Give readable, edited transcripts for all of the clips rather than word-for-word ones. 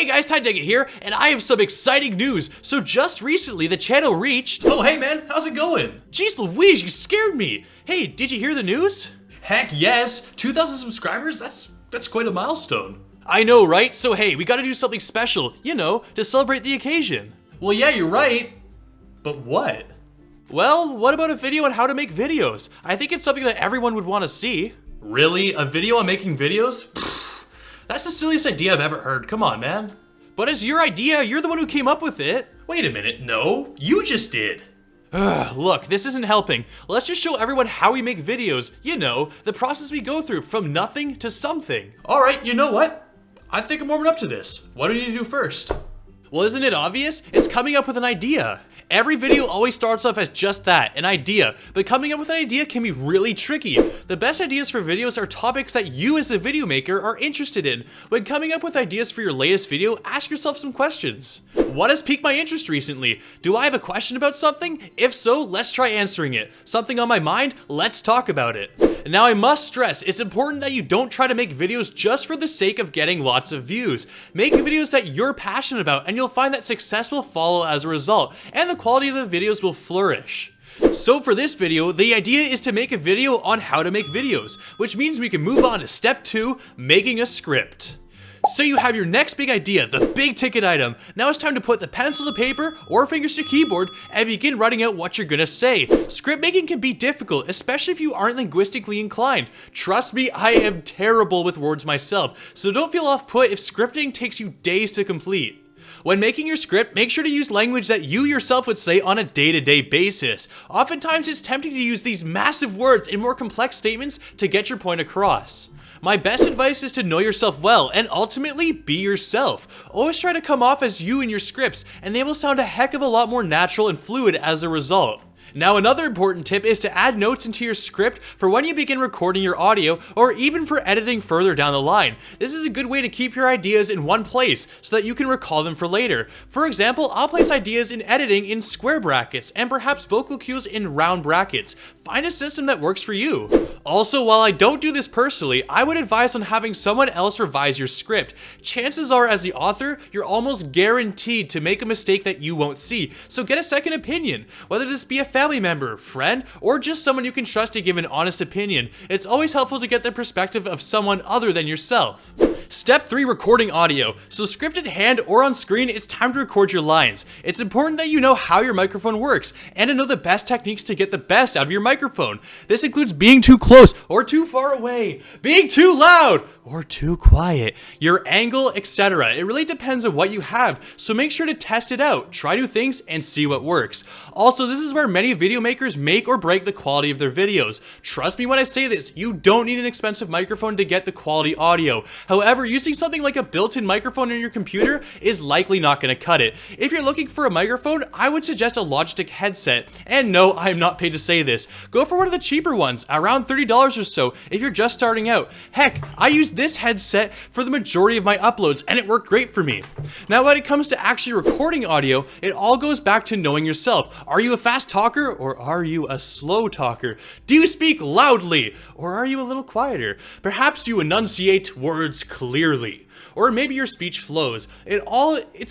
guys, Tyandaga here, and I have some exciting news. So just recently, the channel reached... Oh, hey man, how's it going? Jeez Louise, you scared me. Hey, did you hear the news? Heck yes, 2,000 subscribers, that's quite a milestone. I know, right? So hey, we gotta do something special, you know, to celebrate the occasion. Well, yeah, you're right, but what? Well, what about a video on how to make videos? I think it's something that everyone would want to see. Really? A video on making videos? That's the silliest idea I've ever heard. Come on, man. But it's your idea. You're the one who came up with it. Wait a minute. No, you just did. Look, this isn't helping. Let's just show everyone how we make videos. You know, the process we go through from nothing to something. All right, you know what? I think I'm warming up to this. What do you need to do first? Well, isn't it obvious? It's coming up with an idea. Every video always starts off as just that, an idea, but coming up with an idea can be really tricky. The best ideas for videos are topics that you as the video maker are interested in. When coming up with ideas for your latest video, ask yourself some questions. What has piqued my interest recently? Do I have a question about something? If so, let's try answering it. Something on my mind? Let's talk about it. Now I must stress, it's important that you don't try to make videos just for the sake of getting lots of views. Make videos that you're passionate about and you'll find that success will follow as a result, and the quality of the videos will flourish. So for this video, the idea is to make a video on how to make videos, which means we can move on to step 2, making a script. So you have your next big idea, the big ticket item. Now it's time to put the pencil to paper or fingers to keyboard and begin writing out what you're gonna say. Script making can be difficult, especially if you aren't linguistically inclined. Trust me, I am terrible with words myself, so don't feel off-put if scripting takes you days to complete. When making your script, make sure to use language that you yourself would say on a day-to-day basis. Oftentimes, it's tempting to use these massive words in more complex statements to get your point across. My best advice is to know yourself well and ultimately be yourself. Always try to come off as you in your scripts, and they will sound a heck of a lot more natural and fluid as a result. Now, another important tip is to add notes into your script for when you begin recording your audio or even for editing further down the line. This is a good way to keep your ideas in one place so that you can recall them for later. For example, I'll place ideas in editing in square brackets and perhaps vocal cues in round brackets. Find a system that works for you. Also, while I don't do this personally, I would advise on having someone else revise your script. Chances are, as the author, you're almost guaranteed to make a mistake that you won't see, so get a second opinion. Whether this be a family member, friend, or just someone you can trust to give an honest opinion, it's always helpful to get the perspective of someone other than yourself. Step 3, recording audio. So script in hand or on screen, it's time to record your lines. It's important that you know how your microphone works and to know the best techniques to get the best out of your microphone. This includes being too close or too far away, being too loud or too quiet, your angle, etc. It really depends on what you have, so make sure to test it out, try new things, and see what works. Also, this is where many video makers make or break the quality of their videos. Trust me when I say this, you don't need an expensive microphone to get the quality audio. However, using something like a built-in microphone in your computer is likely not going to cut it. If you're looking for a microphone, I would suggest a Logitech headset. And no, I'm not paid to say this. Go for one of the cheaper ones, around $30 or so if you're just starting out. Heck, I used this headset for the majority of my uploads and it worked great for me. Now when it comes to actually recording audio, it all goes back to knowing yourself. Are you a fast talker or are you a slow talker? Do you speak loudly or are you a little quieter? Perhaps you enunciate words clearly, or maybe your speech flows. It's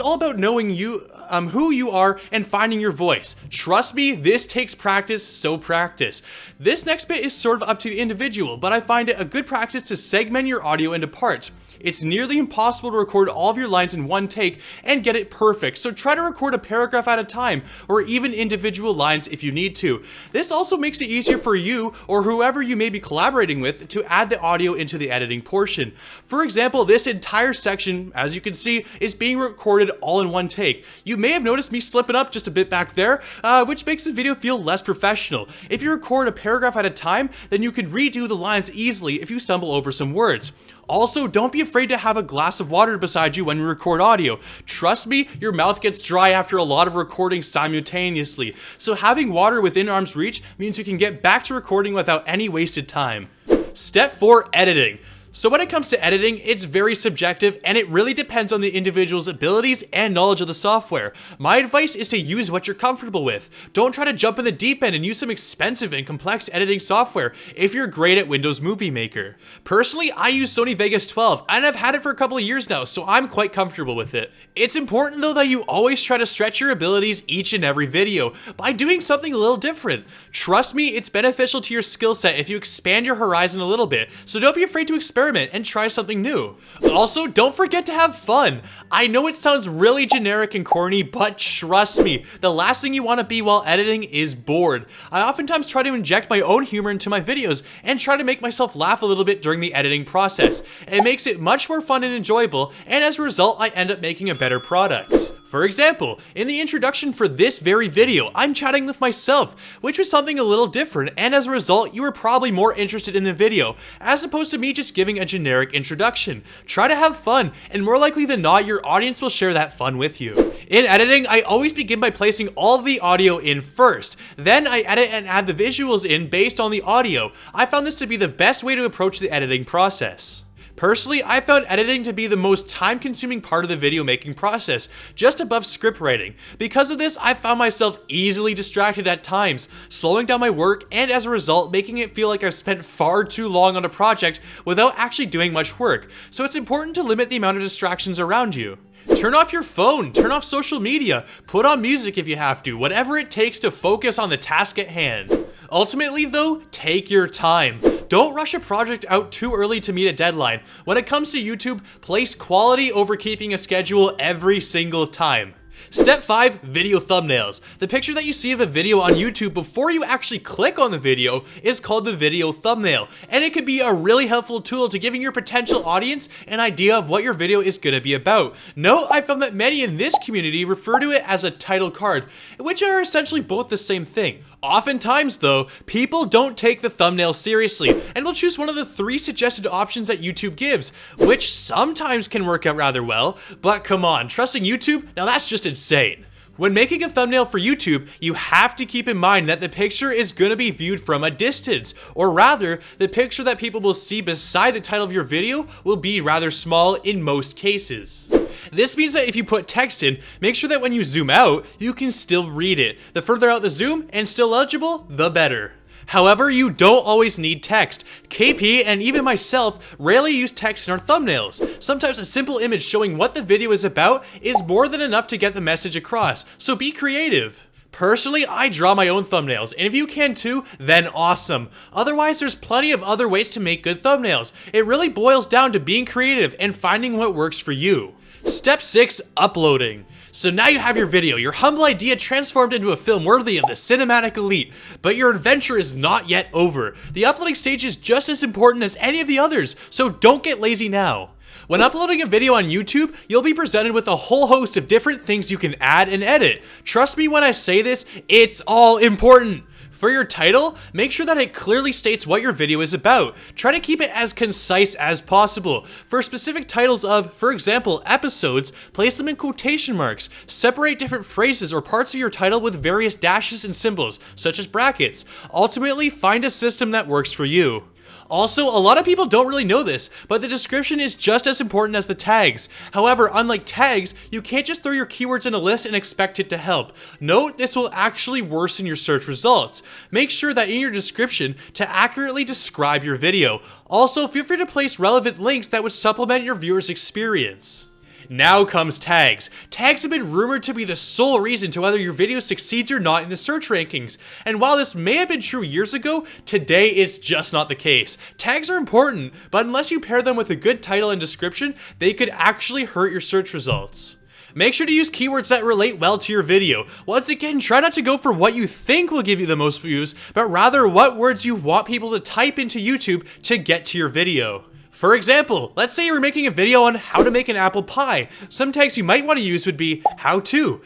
all about knowing who you are and finding your voice. Trust me, this takes practice, so practice. This next bit is sort of up to the individual, but I find it a good practice to segment your audio into parts. It's nearly impossible to record all of your lines in one take and get it perfect, so try to record a paragraph at a time, or even individual lines if you need to. This also makes it easier for you, or whoever you may be collaborating with, to add the audio into the editing portion. For example, this entire section, as you can see, is being recorded all in one take. You may have noticed me slipping up just a bit back there, which makes the video feel less professional. If you record a paragraph at a time, then you can redo the lines easily if you stumble over some words. Also, don't be afraid to have a glass of water beside you when you record audio. Trust me, your mouth gets dry after a lot of recording simultaneously, so having water within arm's reach means you can get back to recording without any wasted time. Step 4, editing. So when it comes to editing, it's very subjective and it really depends on the individual's abilities and knowledge of the software. My advice is to use what you're comfortable with. Don't try to jump in the deep end and use some expensive and complex editing software if you're great at Windows Movie Maker. Personally, I use Sony Vegas 12 and I've had it for a couple of years now, so I'm quite comfortable with it. It's important though that you always try to stretch your abilities each and every video by doing something a little different. Trust me, it's beneficial to your skill set if you expand your horizon a little bit, so don't be afraid to experiment and try something new. Also, don't forget to have fun. I know it sounds really generic and corny, but trust me, the last thing you want to be while editing is bored. I oftentimes try to inject my own humor into my videos and try to make myself laugh a little bit during the editing process. It makes it much more fun and enjoyable, and as a result, I end up making a better product. For example, in the introduction for this very video, I'm chatting with myself, which was something a little different, and as a result, you were probably more interested in the video, as opposed to me just giving a generic introduction. Try to have fun, and more likely than not, your audience will share that fun with you. In editing, I always begin by placing all of the audio in first. Then I edit and add the visuals in based on the audio. I found this to be the best way to approach the editing process. Personally, I found editing to be the most time-consuming part of the video making process, just above script writing. Because of this, I found myself easily distracted at times, slowing down my work, and as a result, making it feel like I've spent far too long on a project without actually doing much work. So it's important to limit the amount of distractions around you. Turn off your phone, turn off social media, put on music if you have to, whatever it takes to focus on the task at hand. Ultimately though, take your time. Don't rush a project out too early to meet a deadline. When it comes to YouTube, place quality over keeping a schedule every single time. Step 5, video thumbnails. The picture that you see of a video on YouTube before you actually click on the video is called the video thumbnail, and it could be a really helpful tool to giving your potential audience an idea of what your video is going to be about. Note, I found that many in this community refer to it as a title card, which are essentially both the same thing. Oftentimes though, people don't take the thumbnail seriously and will choose one of the 3 suggested options that YouTube gives, which sometimes can work out rather well, but come on, trusting YouTube? Now that's just insane. When making a thumbnail for YouTube, you have to keep in mind that the picture is going to be viewed from a distance, or rather, the picture that people will see beside the title of your video will be rather small in most cases. This means that if you put text in, make sure that when you zoom out, you can still read it. The further out the zoom and still legible, the better. However, you don't always need text. KP and even myself rarely use text in our thumbnails. Sometimes a simple image showing what the video is about is more than enough to get the message across, so be creative. Personally, I draw my own thumbnails, and if you can too, then awesome. Otherwise, there's plenty of other ways to make good thumbnails. It really boils down to being creative and finding what works for you. Step 6, uploading. So now you have your video, your humble idea transformed into a film worthy of the cinematic elite, but your adventure is not yet over. The uploading stage is just as important as any of the others, so don't get lazy now. When uploading a video on YouTube, you'll be presented with a whole host of different things you can add and edit. Trust me when I say this, it's all important. For your title, make sure that it clearly states what your video is about. Try to keep it as concise as possible. For specific titles of, for example, episodes, place them in quotation marks. Separate different phrases or parts of your title with various dashes and symbols, such as brackets. Ultimately, find a system that works for you. Also, a lot of people don't really know this, but the description is just as important as the tags. However, unlike tags, you can't just throw your keywords in a list and expect it to help. Note, this will actually worsen your search results. Make sure that in your description to accurately describe your video. Also, feel free to place relevant links that would supplement your viewer's experience. Now comes tags. Tags have been rumored to be the sole reason to whether your video succeeds or not in the search rankings. And while this may have been true years ago, today it's just not the case. Tags are important, but unless you pair them with a good title and description, they could actually hurt your search results. Make sure to use keywords that relate well to your video. Once again, try not to go for what you think will give you the most views, but rather what words you want people to type into YouTube to get to your video. For example, let's say you're making a video on how to make an apple pie. Some tags you might want to use would be how to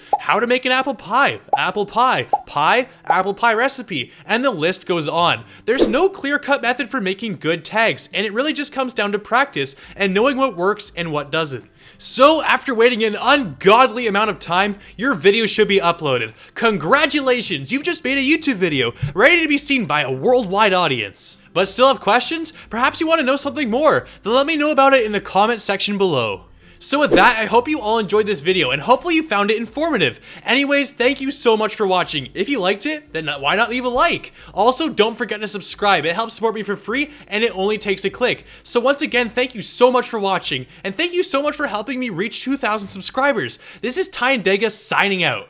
make an apple pie, apple pie recipe, and the list goes on. There's no clear-cut method for making good tags, and it really just comes down to practice and knowing what works and what doesn't. So after waiting an ungodly amount of time, your video should be uploaded. Congratulations, you've just made a YouTube video, ready to be seen by a worldwide audience. But still have questions? Perhaps you want to know something more? Then let me know about it in the comment section below. So with that, I hope you all enjoyed this video and hopefully you found it informative. Anyways, thank you so much for watching. If you liked it, then why not leave a like? Also, don't forget to subscribe. It helps support me for free and it only takes a click. So once again, thank you so much for watching and thank you so much for helping me reach 2,000 subscribers. This is Tyandaga signing out.